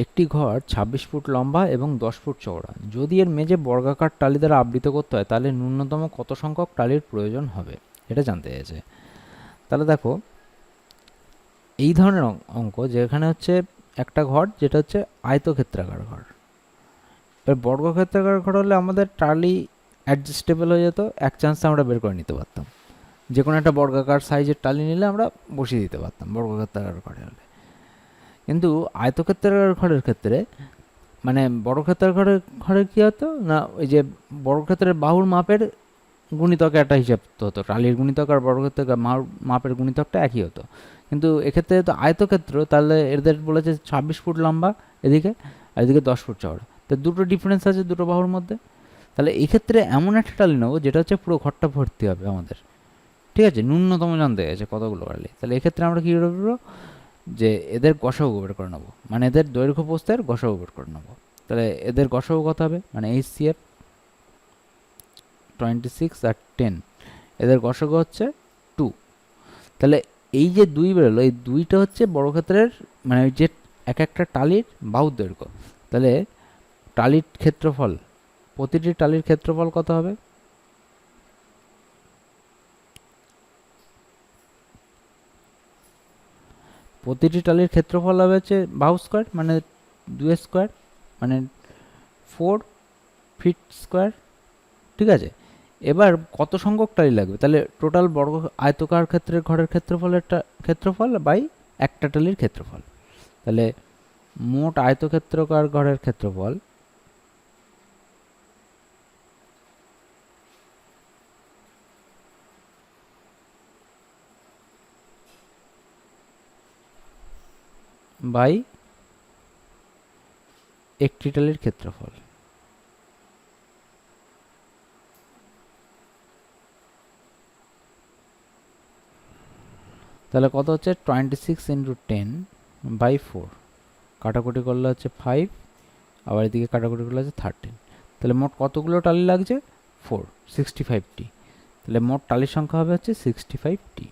একটি ঘর 26 ফুট লম্বা এবং 10 ফুট চওড়া। যদি এর মেঝে বর্গাকার টালি দ্বারা আবৃত করতে হয় তাহলে ন্যূনতম কত সংখ্যক টালির প্রয়োজন হবে, এটা জানতে চাইছে। তাহলে দেখো, এই ধরনের অঙ্ক যেখানে হচ্ছে একটা ঘর যেটা হচ্ছে আয়তক্ষেত্রাকার ঘর, এবার বর্গক্ষেত্রাকার ঘর হলে আমাদের টালি অ্যাডজাস্টেবল হয়ে যেত, এক চান্সে আমরা বের করে নিতে পারতাম। যে কোনো একটা বর্গাকার সাইজের টালি নিলে আমরা বসিয়ে দিতে পারতাম বর্গক্ষেত্রাকার ঘরে হলে। কিন্তু আয়তক্ষেত্রাকার ঘরের ক্ষেত্রে, মানে বর্গক্ষেত্রাকার ঘরে কী হতো না, ওই যে বর্গক্ষেত্রের বাহুর মাপের গুণিতকে একটা হিসাব হতো, টালির গুণিতক আর বর্গক্ষেত্রের মাপের গুণিতকটা একই হতো। কিন্তু এক্ষেত্রে তো আয়তক্ষেত্র, তাহলে এদের বলেছে 26 ফুট লম্বা এদিকে, আর এদিকে 10 ফুট চওড়া, তো দুটো ডিফারেন্স আছে দুটো বাহুর মধ্যে। তাহলে এই ক্ষেত্রে এমন একটা টালি নেবো যেটা হচ্ছে পুরো ঘরটা ভর্তি হবে আমাদের, ঠিক আছে, ন্যূনতম জানতে গেছে কতগুলো টালি। তাহলে এক্ষেত্রে আমরা কী করবো, যে এদের গসাগু বের করে নেবো, মানে এদের দৈর্ঘ্য প্রস্থের গসাগু বের করে নেবো। তাহলে এদের গসাগু কত হবে, মানে HCF 26 আর 10, এদের গসাগু হচ্ছে 2। তাহলে এই যে 2 বেরোলো, এই 2টা হচ্ছে বর্গক্ষেত্রের, মানে ওই যে এক একটা টালির বাহুর দৈর্ঘ্য। তাহলে টালির ক্ষেত্রফল, প্রতিটি টালির ক্ষেত্রফল কত হবে, প্রতিটি টালির ক্ষেত্রফল হবে হচ্ছে বাহু স্কোয়ার, মানে 2 স্কোয়ার, মানে 4 ফিট স্কোয়ার, ঠিক আছে। এবার কত সংখ্যক টালি লাগবে, তাহলে টোটাল বর্গ আয়তকার ক্ষেত্রের ঘরের ক্ষেত্রফল বাই একটা টালির ক্ষেত্রফল। তাহলে মোট আয়তক্ষেত্রকার ঘরের ক্ষেত্রফল বাই একটি টালির ক্ষেত্রফল। তাহলে কত হচ্ছে 26 ইন্টু 10 বাই 4, কাটাকুটি করলে হচ্ছে 5, আবার এদিকে কাটাকুটি করলে হচ্ছে 13। তাহলে মোট কতগুলো টালি লাগছে, 4, 65টি। তাহলে মোট টালির সংখ্যা হবে হচ্ছে 65টি।